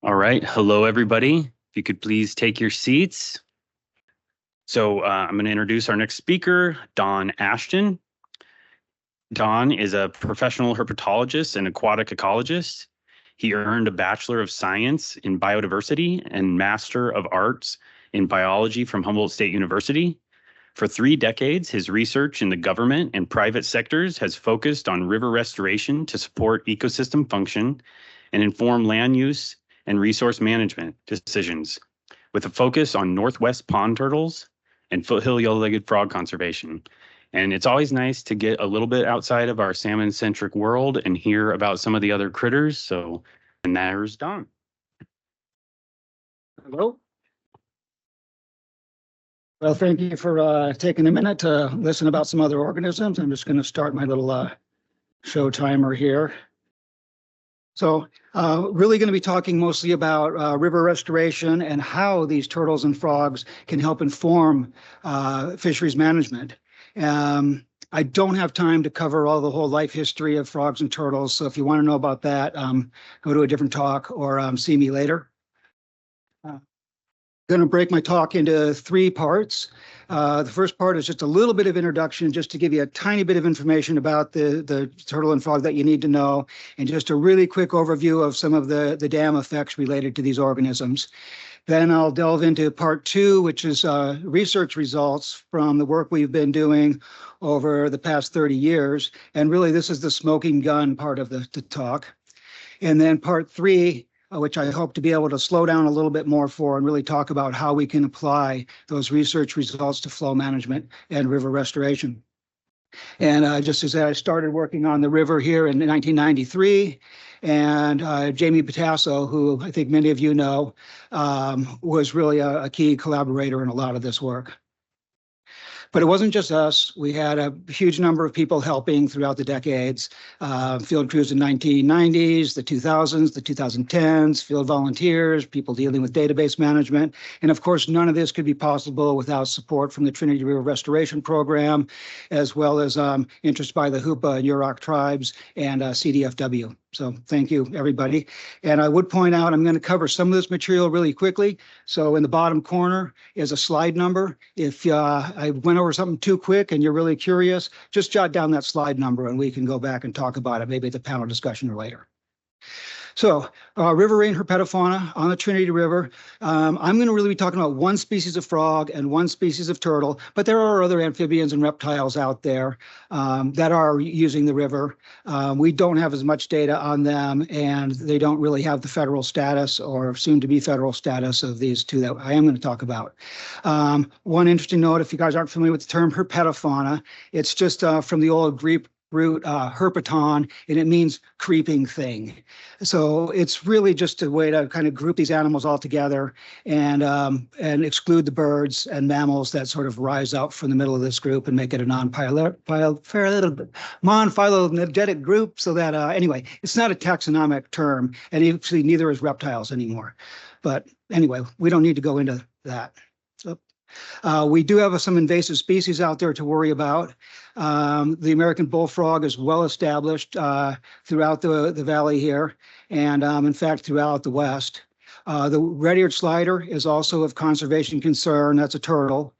All right. Hello, everybody. If you could please take your seats. So I'm going to introduce our next speaker, Don Ashton. Don is a professional herpetologist and aquatic ecologist. He earned a Bachelor of Science in Biodiversity and Master of Arts in Biology from Humboldt State University. For 3 decades, his research in the government and private sectors has focused on river restoration to support ecosystem function and inform land use and resource management decisions, with a focus on Northwest pond turtles and foothill yellow-legged frog conservation. And it's always nice to get a little bit outside of our salmon-centric world and hear about some of the other critters. So, and there's Don. Hello. Well, thank you for taking a minute to listen about some other organisms. I'm just going to start my little show timer here. So really going to be talking mostly about river restoration and how these turtles and frogs can help inform fisheries management. I don't have time to cover all the whole life history of frogs and turtles. So if you want to know about that, go to a different talk or see me later. Going to break my talk into 3 parts. The first part is just a little bit of introduction, just to give you a tiny bit of information about the turtle and frog that you need to know, and just a really quick overview of some of the dam effects related to these organisms. Then I'll delve into part 2, which is research results from the work we've been doing over the past 30 years. And really, this is the smoking gun part of the talk. And then part 3, which I hope to be able to slow down a little bit more for and really talk about how we can apply those research results to flow management and river restoration. And just as I started working on the river here in 1993, and Jamie Batasso, who I think many of you know, was really a key collaborator in a lot of this work. But it wasn't just us. We had a huge number of people helping throughout the decades. Field crews in the 1990s, the 2000s, the 2010s, field volunteers, people dealing with database management. And of course, none of this could be possible without support from the Trinity River Restoration Program, as well as interest by the Hoopa and Yurok tribes and CDFW. So thank you, everybody. And I would point out, I'm going to cover some of this material really quickly. So in the bottom corner is a slide number. If I went over something too quick and you're really curious, just jot down that slide number and we can go back and talk about it, maybe at the panel discussion or later. So riverine herpetofauna on the Trinity River. I'm going to really be talking about 1 species of frog and 1 species of turtle, but there are other amphibians and reptiles out there that are using the river. We don't have as much data on them, and they don't really have the federal status or soon to be federal status of these 2 that I am going to talk about. One interesting note, if you guys aren't familiar with the term herpetofauna, it's just from the old Greek root herpeton, and it means creeping thing. So it's really just a way to kind of group these animals all together and exclude the birds and mammals that sort of rise out from the middle of this group and make it a non-phylogenetic group. So that anyway, it's not a taxonomic term, and actually neither is reptiles anymore. But anyway, we don't need to go into that. So, we do have some invasive species out there to worry about. The American bullfrog is well established throughout the valley here, and in fact throughout the West. The red-eared slider is also of conservation concern. That's a turtle.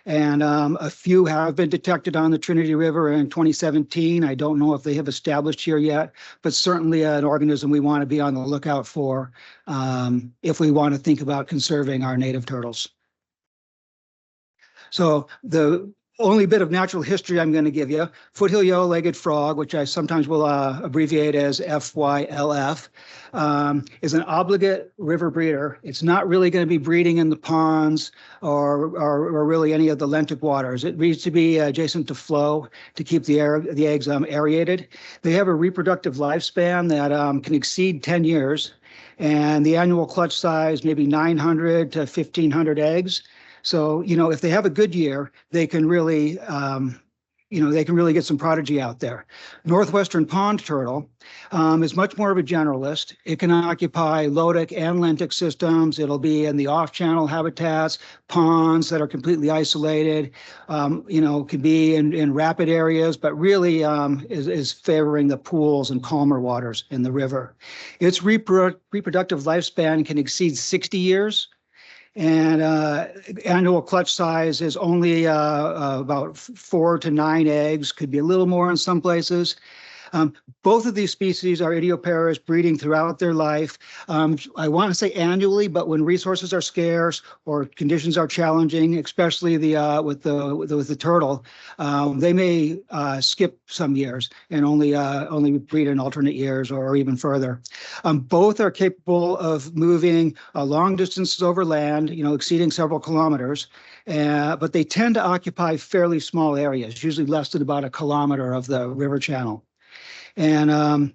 And a few have been detected on the Trinity River in 2017. I don't know if they have established here yet, but certainly an organism we want to be on the lookout for if we want to think about conserving our native turtles. So the only bit of natural history I'm going to give you, foothill yellow-legged frog, which I sometimes will abbreviate as FYLF, is an obligate river breeder. It's not really going to be breeding in the ponds or really any of the lentic waters. It needs to be adjacent to flow to keep the eggs aerated. They have a reproductive lifespan that can exceed 10 years, and the annual clutch size maybe 900 to 1,500 eggs. So, you know, if they have a good year, they can really they can really get some prodigy out there. Northwestern pond turtle is much more of a generalist. It can occupy lotic and lentic systems. It'll be in the off-channel habitats, ponds that are completely isolated, can be in rapid areas, but really is favoring the pools and calmer waters in the river. Its reproductive lifespan can exceed 60 years. And annual clutch size is only about 4 to 9 eggs, could be a little more in some places. Both of these species are idioparous, breeding throughout their life. I want to say annually, but when resources are scarce or conditions are challenging, especially with the turtle, they may skip some years and only breed in alternate years or even further. Both are capable of moving long distances over land, exceeding several kilometers, but they tend to occupy fairly small areas, usually less than about a kilometer of the river channel. And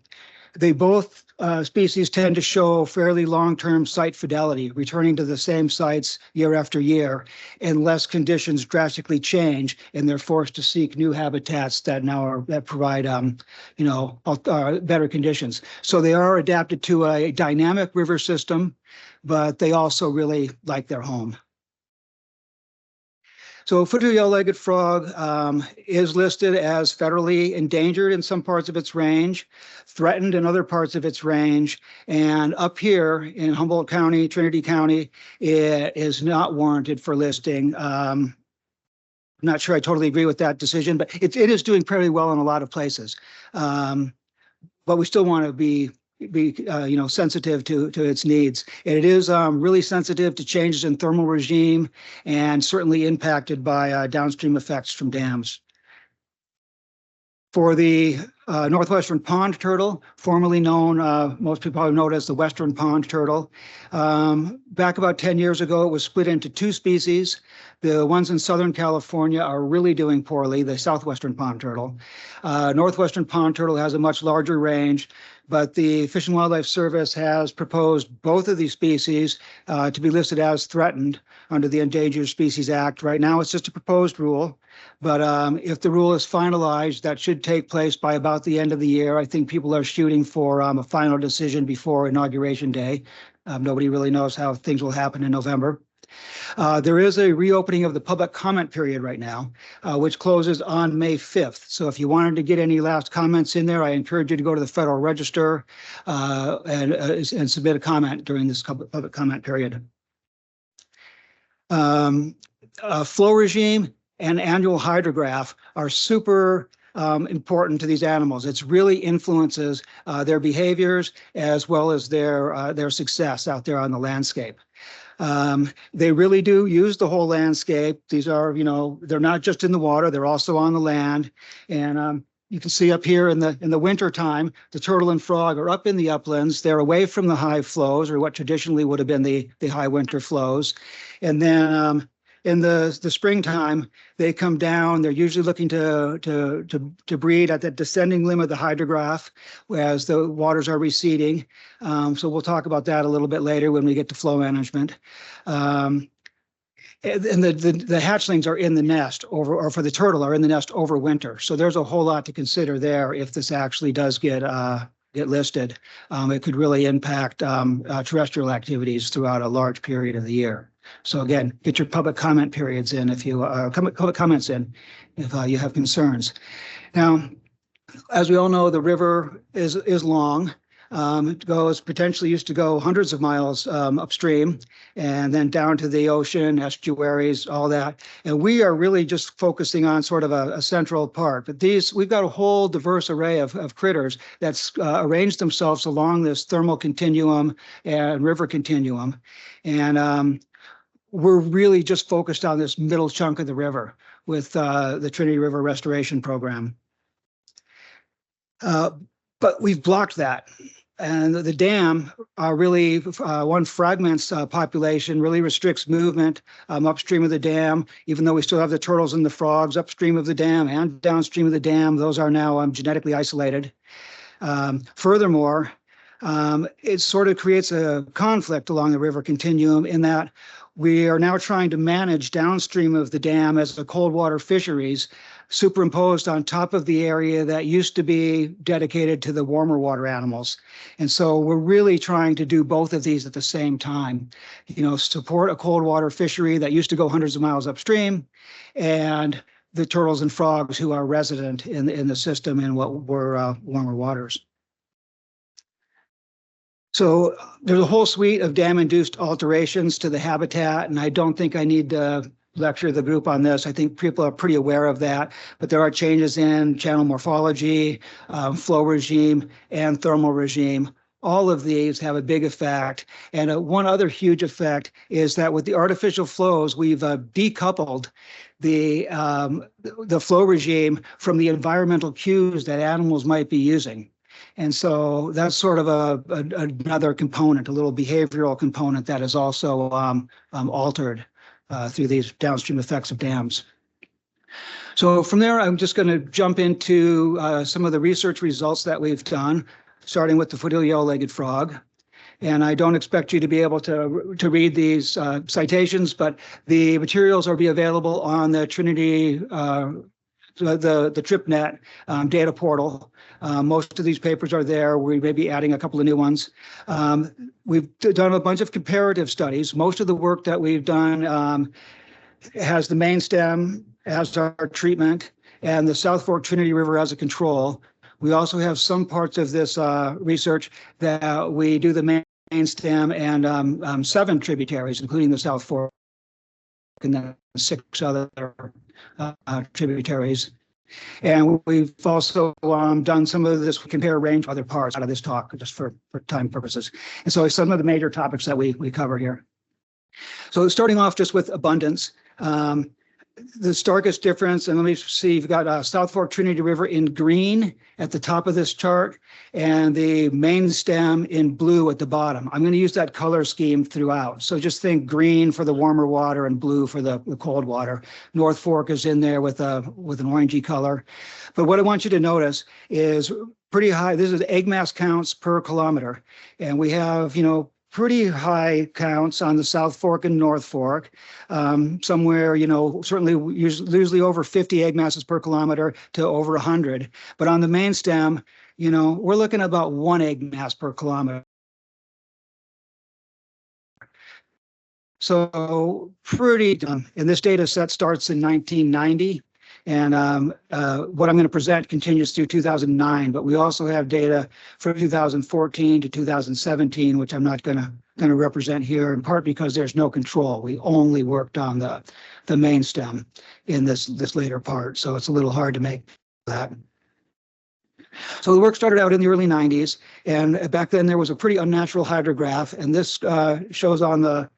they both species tend to show fairly long-term site fidelity, returning to the same sites year after year, unless conditions drastically change and they're forced to seek new habitats that provide better conditions. So they are adapted to a dynamic river system, but they also really like their home. So footed yellow-legged frog is listed as federally endangered in some parts of its range, threatened in other parts of its range, and up here in Humboldt County, Trinity County, it is not warranted for listing. I'm not sure I totally agree with that decision, but it is doing pretty well in a lot of places. But we still want to be sensitive to its needs. And it is really sensitive to changes in thermal regime and certainly impacted by downstream effects from dams. For the northwestern pond turtle, formerly known, most people probably know it as the western pond turtle. Back about 10 years ago, it was split into 2 species. The ones in Southern California are really doing poorly, the southwestern pond turtle. Northwestern pond turtle has a much larger range, but the Fish and Wildlife Service has proposed both of these species to be listed as threatened under the Endangered Species Act. Right now, it's just a proposed rule, but if the rule is finalized, that should take place by about the end of the year. I think people are shooting for a final decision before Inauguration Day. Nobody really knows how things will happen in November. There is a reopening of the public comment period right now, which closes on May 5th. So if you wanted to get any last comments in there, I encourage you to go to the Federal Register and submit a comment during this public comment period. Flow regime and annual hydrograph are super important to these animals. It really influences their behaviors as well as their success out there on the landscape. They really do use the whole landscape. These are, they're not just in the water, they're also on the land. And you can see up here in the winter time, the turtle and frog are up in the uplands. They're away from the high flows, or what traditionally would have been the high winter flows. And then in the springtime, they come down. They're usually looking to breed at the descending limb of the hydrograph, whereas the waters are receding. So we'll talk about that a little bit later when we get to flow management. And the hatchlings are in the nest or for the turtle are in the nest over winter. So there's a whole lot to consider there if this actually does get listed. It could really impact terrestrial activities throughout a large period of the year. So again, get your public comment periods in if you public comments in if you have concerns. Now, as we all know, the river is long. It potentially used to go hundreds of miles upstream and then down to the ocean, estuaries, all that. And we are really just focusing on sort of a central part. But we've got a whole diverse array of critters that's arranged themselves along this thermal continuum and river continuum. And we're really just focused on this middle chunk of the river with the Trinity River Restoration Program. But we've blocked that. And the dam really, one fragments population, really restricts movement upstream of the dam, even though we still have the turtles and the frogs upstream of the dam and downstream of the dam. Those are now genetically isolated. Furthermore, it sort of creates a conflict along the river continuum in that we are now trying to manage downstream of the dam as the cold water fisheries superimposed on top of the area that used to be dedicated to the warmer water animals. And so we're really trying to do both of these at the same time. Support a cold water fishery that used to go hundreds of miles upstream, and the turtles and frogs who are resident in the system in what were warmer waters. So there's a whole suite of dam-induced alterations to the habitat, and I don't think I need to lecture the group on this. I think people are pretty aware of that, but there are changes in channel morphology, flow regime, and thermal regime. All of these have a big effect. And one other huge effect is that with the artificial flows, we've decoupled the flow regime from the environmental cues that animals might be using. And so that's sort of another component, a little behavioral component that is also altered through these downstream effects of dams. So from there, I'm just going to jump into some of the research results that we've done, starting with the footy yellow-legged frog. And I don't expect you to be able to read these citations, but the materials will be available on the Trinity, the TripNet data portal. Most of these papers are there. We may be adding a couple of new ones. We've done a bunch of comparative studies. Most of the work that we've done has the main stem as our treatment and the South Fork Trinity River as a control. We also have some parts of this research that we do the main stem and 7 tributaries, including the South Fork, and then 6 other tributaries. And we've also done some of this, compare a range of other parts out of this talk, just for time purposes. And so some of the major topics that we cover here. So starting off just with abundance, the starkest difference, and let me see, you've got South Fork Trinity River in green at the top of this chart, and the main stem in blue at the bottom. I'm going to use that color scheme throughout. So just think green for the warmer water and blue for the cold water. North Fork is in there with an orangey color. But what I want you to notice is pretty high. This is egg mass counts per kilometer. And we have, pretty high counts on the South Fork and North Fork, somewhere, certainly usually over 50 egg masses per kilometer to over 100. But on the main stem, we're looking at about 1 egg mass per kilometer. So pretty, and this data set starts in 1990. And what I'm going to present continues through 2009, but we also have data from 2014 to 2017, which I'm not going to represent here, in part because there's no control. We only worked on the main stem in this later part, so it's a little hard to make that. So the work started out in the early 90s, and back then there was a pretty unnatural hydrograph, and this shows on the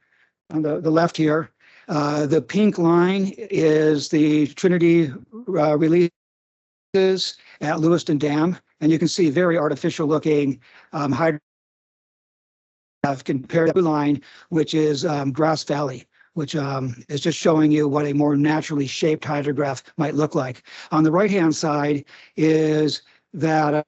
left here. The pink line is the Trinity releases at Lewiston Dam, and you can see very artificial looking hydrograph compared to the blue line, which is Grass Valley, which is just showing you what a more naturally shaped hydrograph might look like. On the right-hand side is that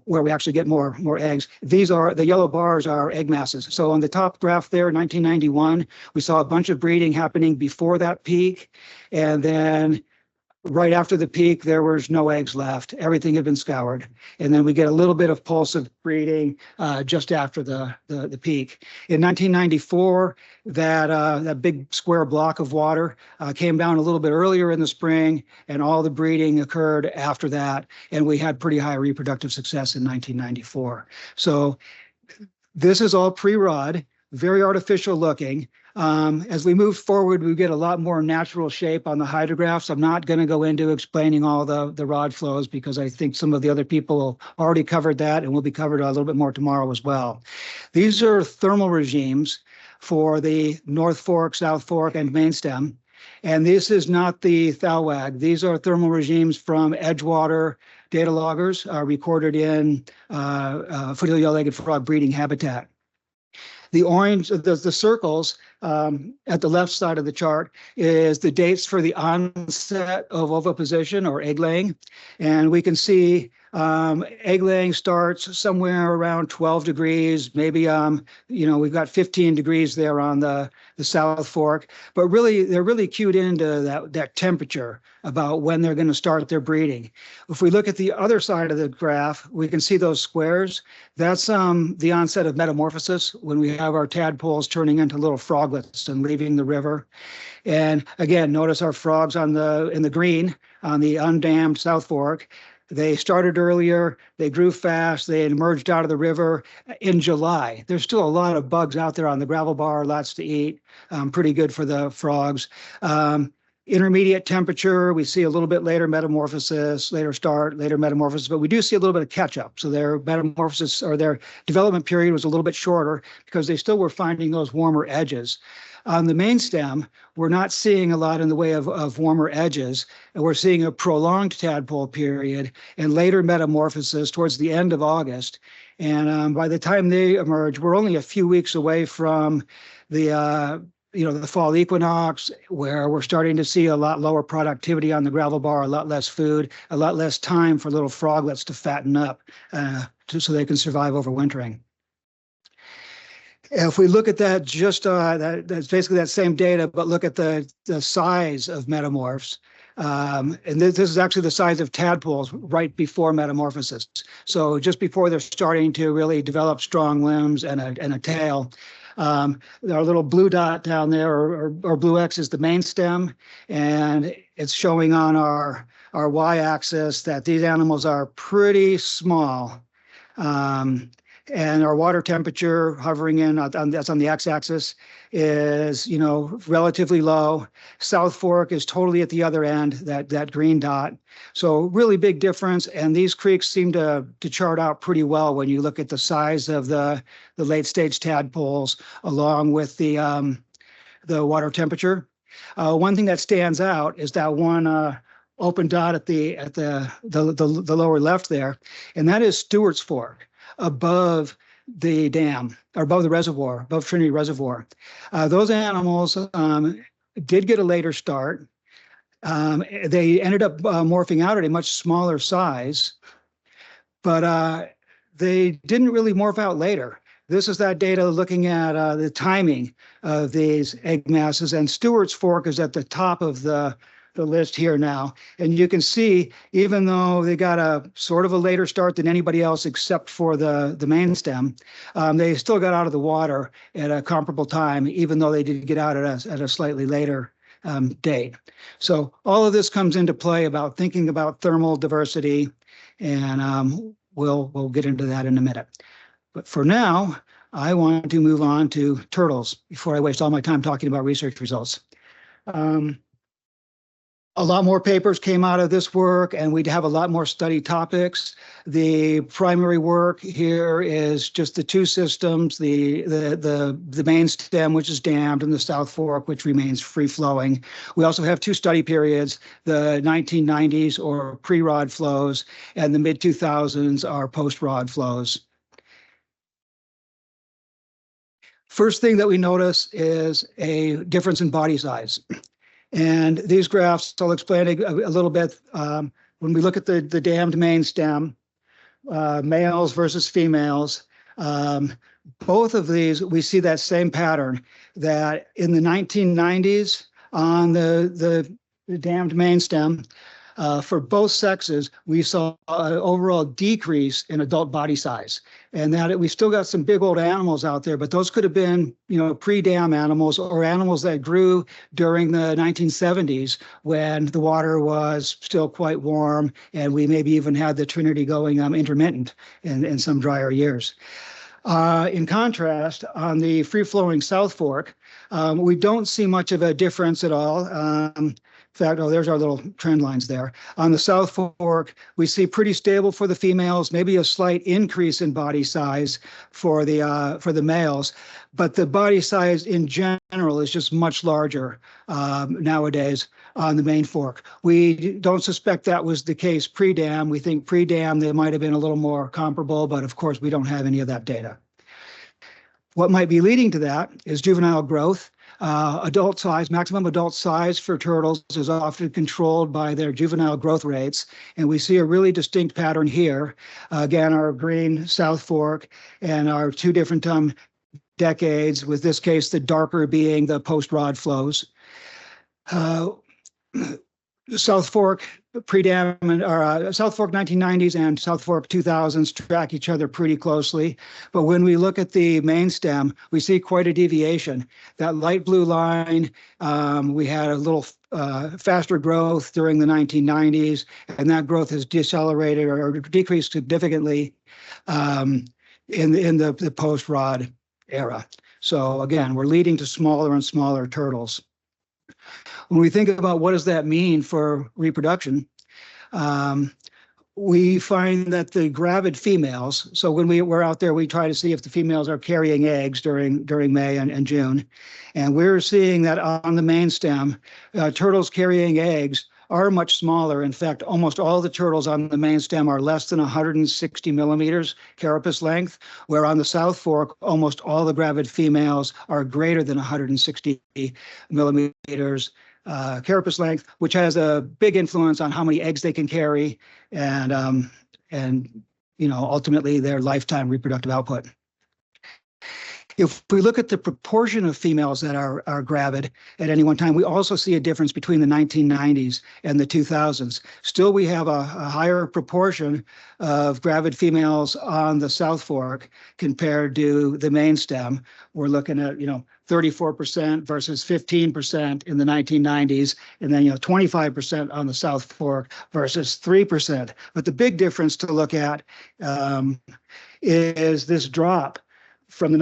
where we actually get more eggs. These are the yellow bars are egg masses. So on the top graph there, 1991, we saw a bunch of breeding happening before that peak, and then right after the peak, there was no eggs left. Everything had been scoured. And then we get a little bit of pulse of breeding just after the peak. In 1994, that big square block of water came down a little bit earlier in the spring, and all the breeding occurred after that. And we had pretty high reproductive success in 1994. So this is all pre-rod, very artificial looking. As we move forward, we get a lot more natural shape on the hydrographs. I'm not going to go into explaining all the rod flows because I think some of the other people already covered that, and will be covered a little bit more tomorrow as well. These are thermal regimes for the North Fork, South Fork, and main stem. And this is not the Thalwag. These are thermal regimes from Edgewater data loggers recorded in footy yellow-legged frog breeding habitat. The orange, the circles at the left side of the chart is the dates for the onset of oviposition or egg laying. And we can see egg laying starts somewhere around 12 degrees, maybe, we've got 15 degrees there on the South Fork, but really they're really cued into that temperature about when they're going to start their breeding. If we look at the other side of the graph, we can see those squares. That's the onset of metamorphosis, when we have our tadpoles turning into little froglets and leaving the river. And again, notice our frogs in the green on the undammed South Fork. They started earlier, they grew fast, they emerged out of the river in July. There's still a lot of bugs out there on the gravel bar, lots to eat, pretty good for the frogs. Intermediate temperature, we see a little bit later metamorphosis, later start, later metamorphosis, but we do see a little bit of catch up. So their metamorphosis or their development period was a little bit shorter because they still were finding those warmer edges. On the main stem, we're not seeing a lot in the way of warmer edges, and we're seeing a prolonged tadpole period and later metamorphosis towards the end of August. And by the time they emerge, we're only a few weeks away from the fall equinox, where we're starting to see a lot lower productivity on the gravel bar, a lot less food, a lot less time for little froglets to fatten up so they can survive overwintering. If we look at that, that's basically that same data, but look at the size of metamorphs. And this is actually the size of tadpoles right before metamorphosis. So just before they're starting to really develop strong limbs and a tail. Our little blue dot down there, or blue X, is the main stem, and it's showing on our y-axis that these animals are pretty small. And our water temperature hovering that's on the x-axis is, relatively low. South Fork is totally at the other end, that green dot. So really big difference. And these creeks seem to chart out pretty well when you look at the size of the late stage tadpoles along with the water temperature. One thing that stands out is that one open dot at the lower left there, and that is Stewart's Fork, above the dam, or above the reservoir, above Trinity Reservoir. Those animals did get a later start. They ended up morphing out at a much smaller size, but they didn't really morph out later. This is that data looking at the timing of these egg masses, and Stewart's Fork is at the top of the list here now. And you can see, even though they got a sort of a later start than anybody else except for the main stem, they still got out of the water at a comparable time, even though they did get out at a slightly later date. So all of this comes into play about thinking about thermal diversity, and we'll get into that in a minute. But for now, I want to move on to turtles before I waste all my time talking about research results. A lot more papers came out of this work, and we'd have a lot more study topics. The primary work here is just the two systems, the main stem, which is dammed, and the South Fork, which remains free-flowing. We also have two study periods, the 1990s or pre-rod flows, and the mid-2000s are post-rod flows. First thing that we notice is a difference in body size. And these graphs, I'll explain a little bit. When we look at the dammed main stem, males versus females, both of these, we see that same pattern, that in the 1990s on the dammed main stem, for both sexes, we saw an overall decrease in adult body size, and that we still got some big old animals out there, but those could have been, pre-dam animals or animals that grew during the 1970s when the water was still quite warm, and we maybe even had the Trinity going intermittent in some drier years. In contrast, on the free-flowing South Fork, we don't see much of a difference at all. In fact, there's our little trend lines there. On the South Fork, we see pretty stable for the females, maybe a slight increase in body size for the males, but the body size in general is just much larger nowadays on the main fork. We don't suspect that was the case pre-dam. We think pre-dam they might have been a little more comparable, but of course we don't have any of that data. What might be leading to that is juvenile growth. Adult size, maximum adult size for turtles is often controlled by their juvenile growth rates. And we see a really distinct pattern here. Again, our green South Fork and our two different decades, with this case, the darker being the post-rod flows. South Fork pre-dam or South Fork 1990s and South Fork 2000s track each other pretty closely. But when we look at the main stem, we see quite a deviation. That light blue line, we had a little faster growth during the 1990s, and that growth has decelerated or decreased significantly in the post-rod era. So again, we're leading to smaller and smaller turtles. When we think about what does that mean for reproduction, we find that the gravid females, so when we're out there, we try to see if the females are carrying eggs during May and June. And we're seeing that on the main stem, turtles carrying eggs are much smaller. In fact, almost all the turtles on the main stem are less than 160 millimeters carapace length, where on the South Fork, almost all the gravid females are greater than 160 millimeters carapace length, which has a big influence on how many eggs they can carry and ultimately their lifetime reproductive output. If we look at the proportion of females that are gravid at any one time, we also see a difference between the 1990s and the 2000s. Still, we have a higher proportion of gravid females on the South Fork compared to the main stem. We're looking at 34% versus 15% in the 1990s, and then 25% on the South Fork versus 3%. But the big difference to look at is this drop from the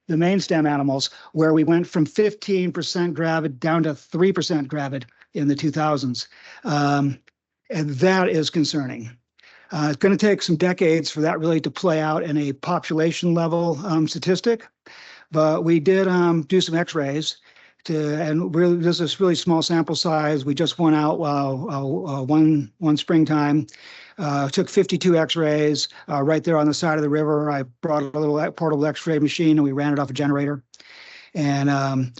main stem animals, where we went from 15% gravid down to 3% gravid in the 2000s. And that is concerning. It's going to take some decades for that really to play out in a population level statistic. But we did do some x-rays and this is really small sample size. We just went out one springtime. Took 52 x-rays right there on the side of the river. I brought a little portable x-ray machine and we ran it off a generator. And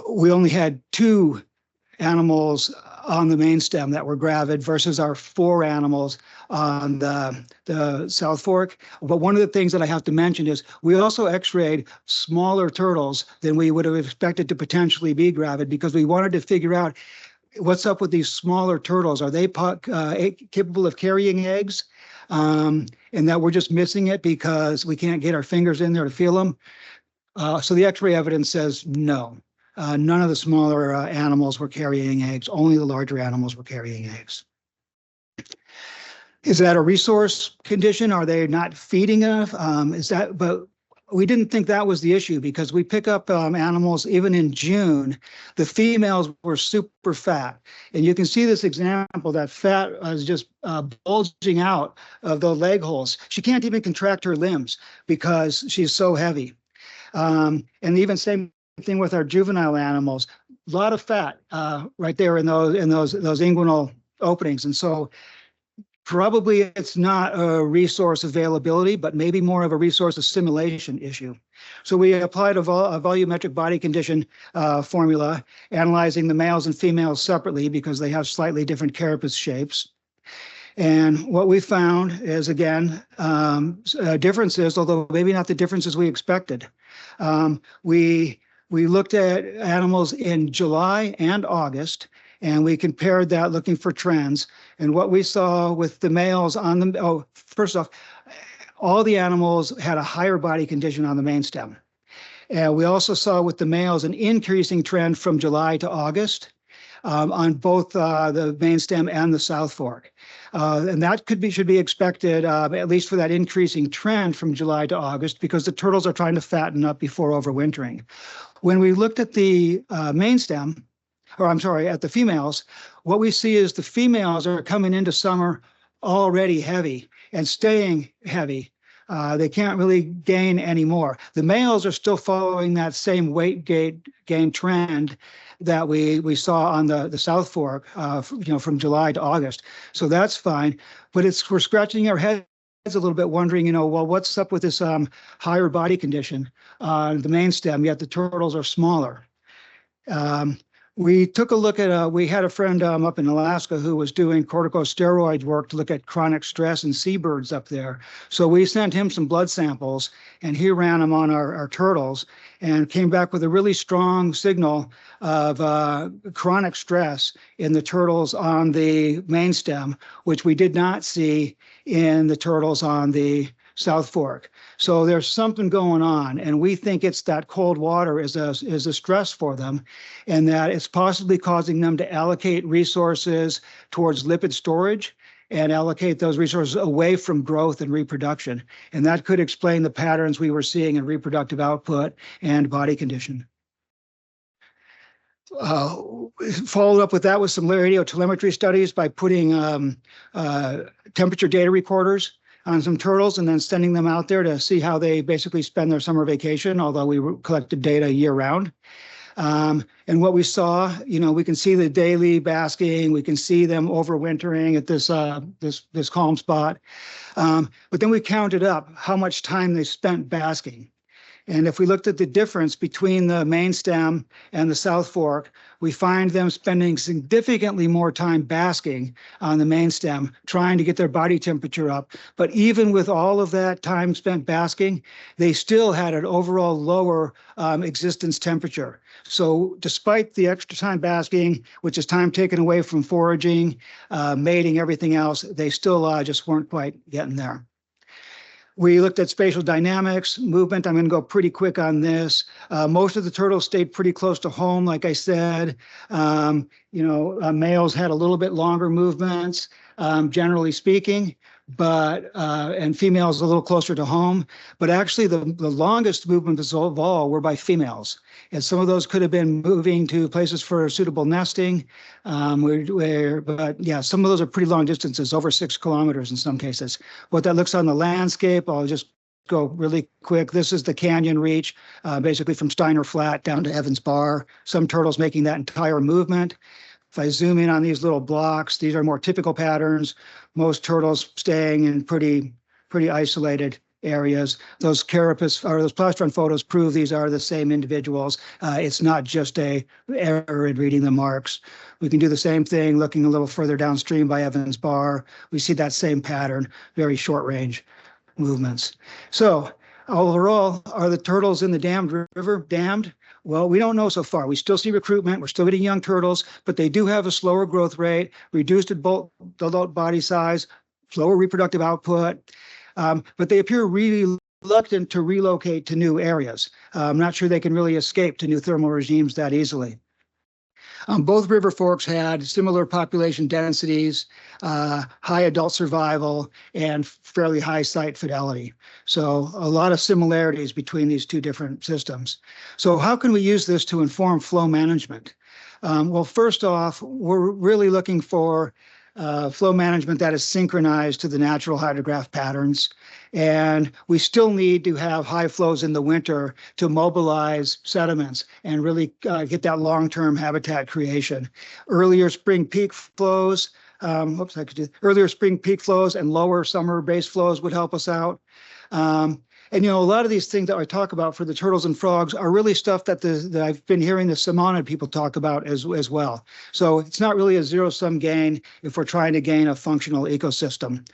we only had 2 animals on the main stem that were gravid versus our 4 animals on the South Fork. But one of the things that I have to mention is we also x-rayed smaller turtles than we would have expected to potentially be gravid, because we wanted to figure out what's up with these smaller turtles. Are they capable of carrying eggs? And that we're just missing it because we can't get our fingers in there to feel them. So the x-ray evidence says no. None of the smaller animals were carrying eggs. Only the larger animals were carrying eggs. Is that a resource condition? Are they not feeding enough? But we didn't think that was the issue, because we pick up animals even in June. The females were super fat. And you can see this example, that fat is just bulging out of the leg holes. She can't even contract her limbs because she's so heavy. And even same thing with our juvenile animals, a lot of fat right there in those inguinal openings. And so probably it's not a resource availability, but maybe more of a resource assimilation issue. So we applied a volumetric body condition formula, analyzing the males and females separately because they have slightly different carapace shapes. And what we found is, again, differences, although maybe not the differences we expected. We looked at animals in July and August, and we compared that looking for trends. And what we saw with the males first off, all the animals had a higher body condition on the main stem. And we also saw with the males an increasing trend from July to August on both the main stem and the South Fork. And that should be expected, at least for that increasing trend from July to August, because the turtles are trying to fatten up before overwintering. When we looked at the main stem, at the females, what we see is the females are coming into summer already heavy and staying heavy. They can't really gain anymore. The males are still following that same weight gain trend that we saw on the South Fork, from July to August. So that's fine, but we're scratching our head a little bit wondering, well, what's up with this higher body condition on the main stem, yet the turtles are smaller. We took a look at, we had a friend up in Alaska who was doing corticosteroid work to look at chronic stress in seabirds up there. So we sent him some blood samples and he ran them on our turtles and came back with a really strong signal of chronic stress in the turtles on the main stem, which we did not see in the turtles on the South Fork. So there's something going on, and we think it's that cold water is a stress for them, and that it's possibly causing them to allocate resources towards lipid storage and allocate those resources away from growth and reproduction. And that could explain the patterns we were seeing in reproductive output and body condition. Followed up with that with some radiotelemetry studies by putting temperature data recorders on some turtles and then sending them out there to see how they basically spend their summer vacation, although we collected data year round. And what we saw, we can see the daily basking, we can see them overwintering at this calm spot. But then we counted up how much time they spent basking. And if we looked at the difference between the main stem and the South Fork, we find them spending significantly more time basking on the main stem, trying to get their body temperature up. But even with all of that time spent basking, they still had an overall lower existence temperature. So despite the extra time basking, which is time taken away from foraging, mating, everything else, they still just weren't quite getting there. We looked at spatial dynamics, movement. I'm going to go pretty quick on this. Most of the turtles stayed pretty close to home, like I said. Males had a little bit longer movements, generally speaking, but and females a little closer to home. But actually, the longest movements of all were by females. And some of those could have been moving to places for suitable nesting. But yeah, some of those are pretty long distances, over 6 kilometers in some cases. What that looks on the landscape, I'll just go really quick. This is the canyon reach, basically from Steiner Flat down to Evans Bar. Some turtles making that entire movement. If I zoom in on these little blocks, these are more typical patterns. Most turtles staying in pretty isolated areas. Those carapace or those plastron photos prove these are the same individuals. It's not just a error in reading the marks. We can do the same thing looking a little further downstream by Evans Bar. We see that same pattern, very short range movements. So overall, are the turtles in the dammed river dammed? Well, we don't know so far. We still see recruitment. We're still getting young turtles, but they do have a slower growth rate, reduced adult body size, slower reproductive output. But they appear really reluctant to relocate to new areas. I'm not sure they can really escape to new thermal regimes that easily. Both river forks had similar population densities, high adult survival, and fairly high site fidelity. So a lot of similarities between these two different systems. So how can we use this to inform flow management? Well, first off, we're really looking for flow management that is synchronized to the natural hydrograph patterns. And we still need to have high flows in the winter to mobilize sediments and really get that long-term habitat creation. Earlier spring peak flows, earlier spring peak flows and lower summer base flows would help us out. And, a lot of these things that I talk about for the turtles and frogs are really stuff that I've been hearing the Samonid people talk about as well. So it's not really a zero-sum gain if we're trying to gain a functional ecosystem.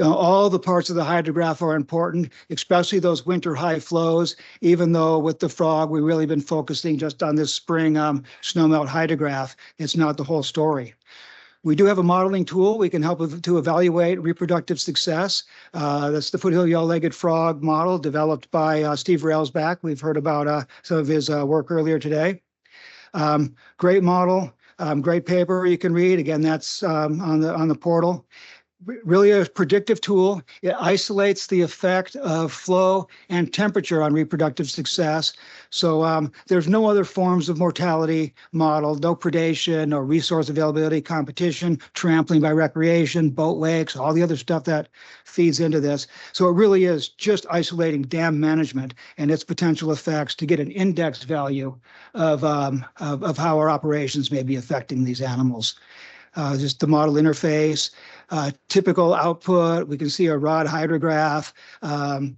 All the parts of the hydrograph are important, especially those winter high flows, even though with the frog, we've really been focusing just on this spring snowmelt hydrograph. It's not the whole story. We do have a modeling tool. We can help to evaluate reproductive success. That's the foothill yellow-legged frog model developed by Steve Railsback. We've heard about some of his work earlier today. Great model, great paper you can read. Again, that's on the portal. Really a predictive tool. It isolates the effect of flow and temperature on reproductive success. So there's no other forms of mortality modeled, no predation, no resource availability, competition, trampling by recreation, boat wakes, all the other stuff that feeds into this. So it really is just isolating dam management and its potential effects to get an index value of how our operations may be affecting these animals. Just the model interface. typical output. We can see a rod hydrograph. I'm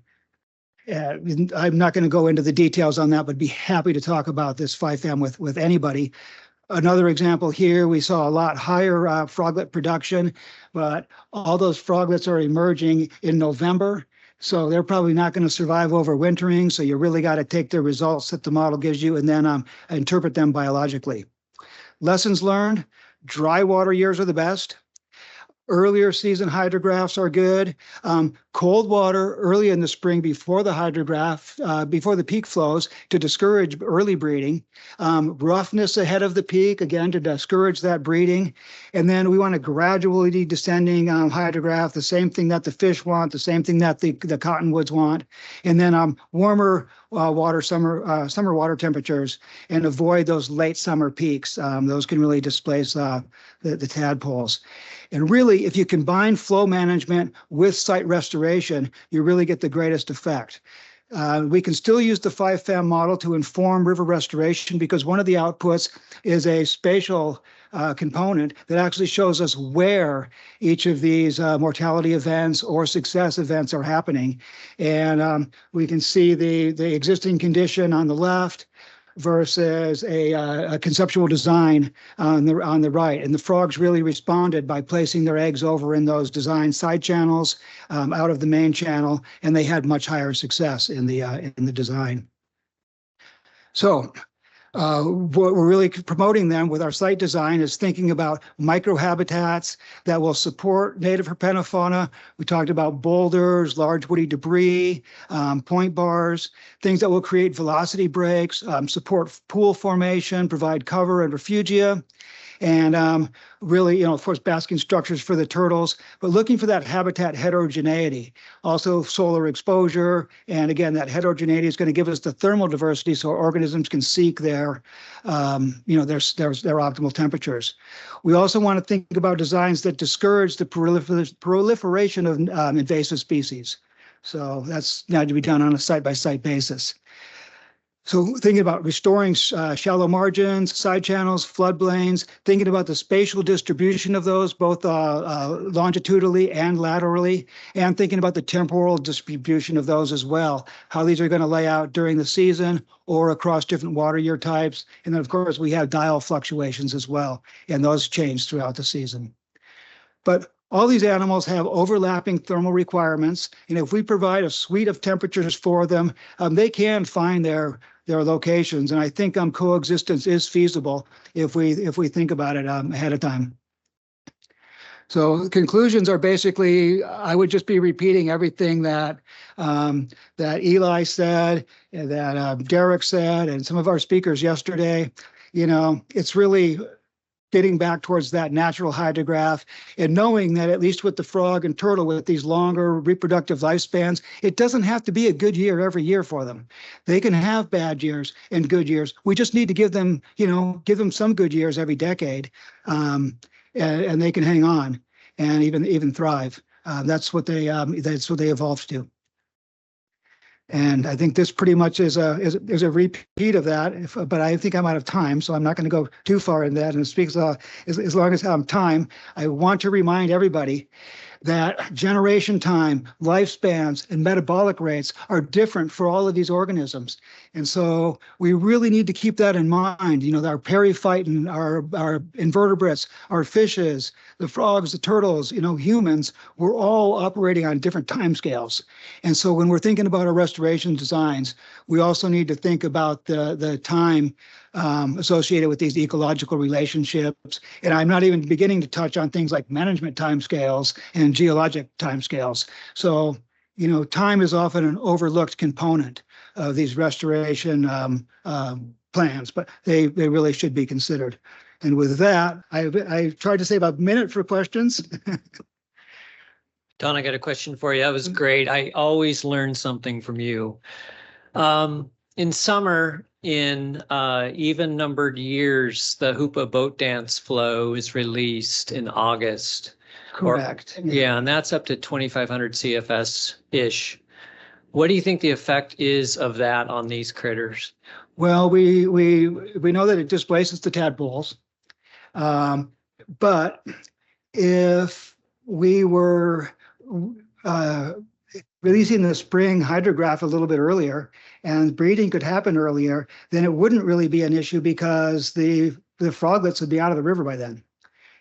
not going to go into the details on that, but be happy to talk about this 5FAM with anybody. Another example here, we saw a lot higher froglet production, but all those froglets are emerging in November. So they're probably not going to survive overwintering. So you really got to take the results that the model gives you and then interpret them biologically. Lessons learned, dry water years are the best. Earlier season hydrographs are good. Cold water early in the spring before the hydrograph, before the peak flows to discourage early breeding. Roughness ahead of the peak, again, to discourage that breeding. And then we want a gradually descending hydrograph, the same thing that the fish want, the same thing that the cottonwoods want. And then warmer summer water temperatures and avoid those late summer peaks. Those can really displace the tadpoles. And really, if you combine flow management with site restoration, you really get the greatest effect. We can still use the 5FAM model to inform river restoration because one of the outputs is a spatial component that actually shows us where each of these mortality events or success events are happening. And we can see the existing condition on the left versus a conceptual design on the right. And the frogs really responded by placing their eggs over in those design side channels out of the main channel, and they had much higher success in the design. So what we're really promoting them with our site design is thinking about microhabitats that will support native herpetofauna. We talked about boulders, large woody debris, point bars, things that will create velocity breaks, support pool formation, provide cover and refugia, and really, of course, basking structures for the turtles, but looking for that habitat heterogeneity, also solar exposure. And again, that heterogeneity is going to give us the thermal diversity so organisms can seek their optimal temperatures. We also want to think about designs that discourage the proliferation of invasive species. So that's now to be done on a site-by-site basis. So thinking about restoring shallow margins, side channels, floodplains, thinking about the spatial distribution of those, both longitudinally and laterally, and thinking about the temporal distribution of those as well, how these are going to lay out during the season or across different water year types. And then, of course, we have diel fluctuations as well, and those change throughout the season. But all these animals have overlapping thermal requirements, and if we provide a suite of temperatures for them, they can find their locations. And I think coexistence is feasible if we think about it ahead of time. So conclusions are basically, I would just be repeating everything that Eli said, and that Derek said, and some of our speakers yesterday. It's really getting back towards that natural hydrograph and knowing that at least with the frog and turtle with these longer reproductive lifespans, it doesn't have to be a good year every year for them. They can have bad years and good years. We just need to give them some good years every decade, and they can hang on and even thrive. That's what they evolved to. And I think this pretty much is a repeat of that, but I think I'm out of time, so I'm not going to go too far in that. And speak as long as I have time, I want to remind everybody that generation time, lifespans, and metabolic rates are different for all of these organisms. And so we really need to keep that in mind. Our periphyton, our invertebrates, our fishes, the frogs, the turtles, humans, we're all operating on different timescales. And so when we're thinking about our restoration designs, we also need to think about the time associated with these ecological relationships. And I'm not even beginning to touch on things like management timescales and geologic timescales. So, time is often an overlooked component of these restoration plans, but they really should be considered. And with that, I tried to save a minute for questions. Don, I got a question for you. That was great. I always learn something from you. In summer, in even numbered years, the Hoopa boat dance flow is released in August. Correct. Yeah, and that's up to 2,500 CFS-ish. What do you think the effect is of that on these critters? Well, we know that it displaces the tadpoles, but if we were releasing the spring hydrograph a little bit earlier and breeding could happen earlier, then it wouldn't really be an issue because the froglets would be out of the river by then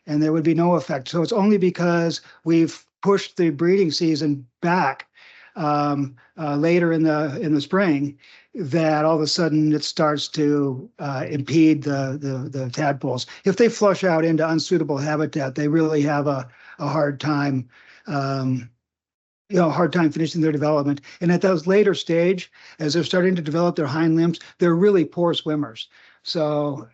and there would be no effect. So it's only because we've pushed the breeding season back later in the spring that all of a sudden it starts to impede the tadpoles. If they flush out into unsuitable habitat, they really have a hard time hard time finishing their development. And at those later stage, as they're starting to develop their hind limbs, they're really poor swimmers. So,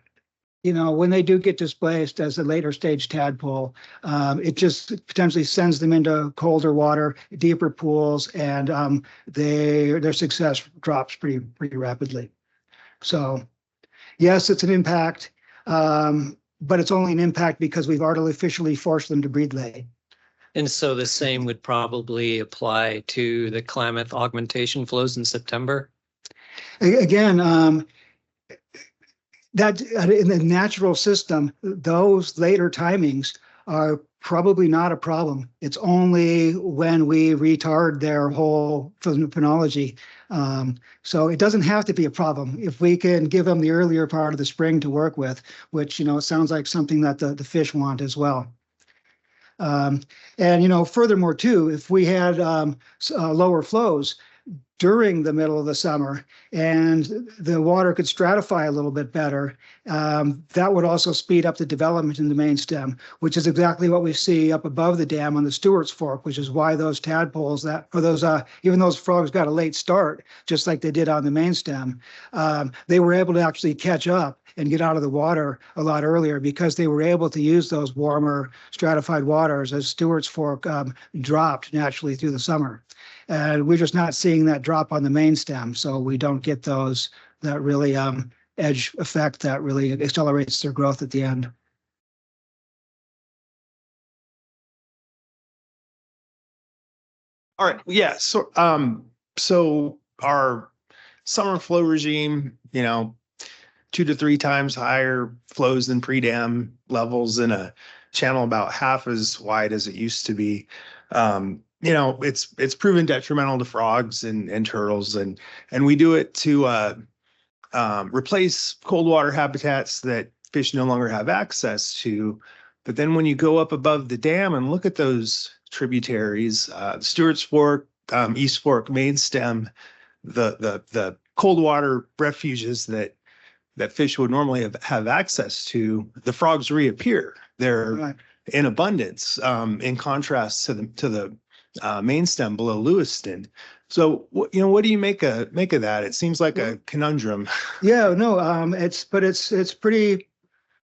when they do get displaced as a later stage tadpole, it just potentially sends them into colder water, deeper pools, and their success drops pretty rapidly. So, yes, it's an impact, but it's only an impact because we've artificially forced them to breed late. And so the same would probably apply to the Klamath augmentation flows in September? Again, that in the natural system, those later timings are probably not a problem. It's only when we retard their whole phenology. So it doesn't have to be a problem if we can give them the earlier part of the spring to work with, which, it sounds like something that the fish want as well. And, furthermore, too, if we had lower flows during the middle of the summer and the water could stratify a little bit better, that would also speed up the development in the main stem, which is exactly what we see up above the dam on the Stewart's Fork, which is why those tadpoles even those frogs got a late start, just like they did on the main stem, they were able to actually catch up and get out of the water a lot earlier because they were able to use those warmer stratified waters as Stewart's Fork dropped naturally through the summer. And we're just not seeing that drop on the main stem, so we don't get that really edge effect that really accelerates their growth at the end. All right, yeah. So our summer flow regime, 2 to 3 times higher flows than pre-dam levels in a channel about half as wide as it used to be. It's proven detrimental to frogs and turtles, and we do it to replace cold water habitats that fish no longer have access to. But then when you go up above the dam and look at those tributaries, the Stewart's Fork, East Fork, main stem, the cold water refuges that fish would normally have access to, the frogs reappear. They're right in abundance, in contrast to the main stem below Lewiston. So, what do you make of that? It seems like a conundrum. Yeah, no, it's pretty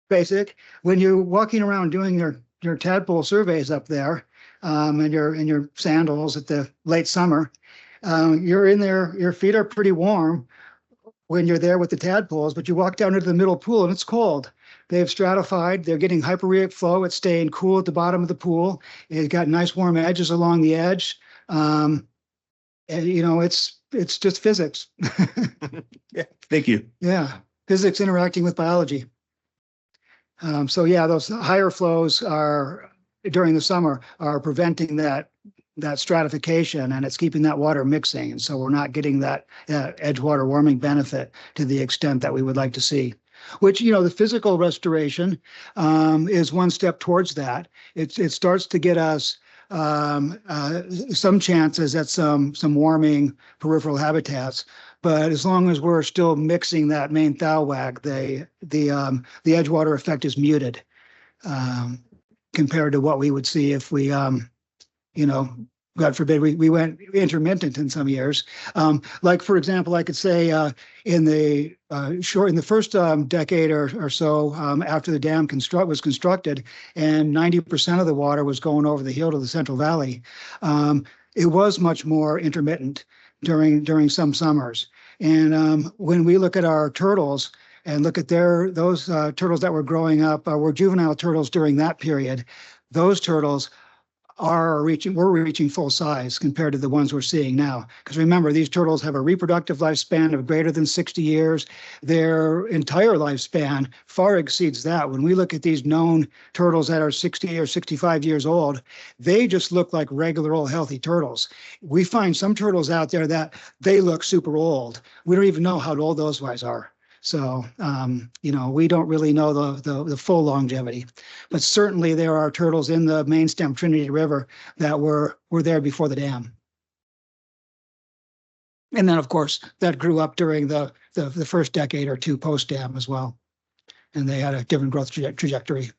basic. When you're walking around doing your tadpole surveys up there, in your sandals at the late summer, you're in there. Your feet are pretty warm when you're there with the tadpoles, but you walk down into the middle pool and it's cold. They've stratified. They're getting hyperrheic flow. It's staying cool at the bottom of the pool. It's got nice warm edges along the edge. And it's just physics. Yeah, thank you. Yeah, physics interacting with biology. So yeah, those higher flows are during the summer are preventing that stratification, and it's keeping that water mixing. And so we're not getting that edge water warming benefit to the extent that we would like to see. Which, the physical restoration is one step towards that. It starts to get us some chances at some warming peripheral habitats, but as long as we're still mixing that main thowag, the edgewater effect is muted compared to what we would see if we, God forbid, we went intermittent in some years. Like, for example, I could say in the first decade or so after the dam was constructed and 90% of the water was going over the hill to the Central Valley, it was much more intermittent during some summers. And when we look at our turtles and look at those turtles that were growing up, were juvenile turtles during that period, those turtles we're reaching full size compared to the ones we're seeing now. Because remember, these turtles have a reproductive lifespan of greater than 60 years. Their entire lifespan far exceeds that. When we look at these known turtles that are 60 or 65 years old, they just look like regular old healthy turtles. We find some turtles out there that they look super old. We don't even know how old those guys are. So, we don't really know the full longevity, but certainly there are turtles in the main stem Trinity River that were there before the dam. And then, of course, that grew up during the first decade or two post dam as well. And they had a different growth trajectory.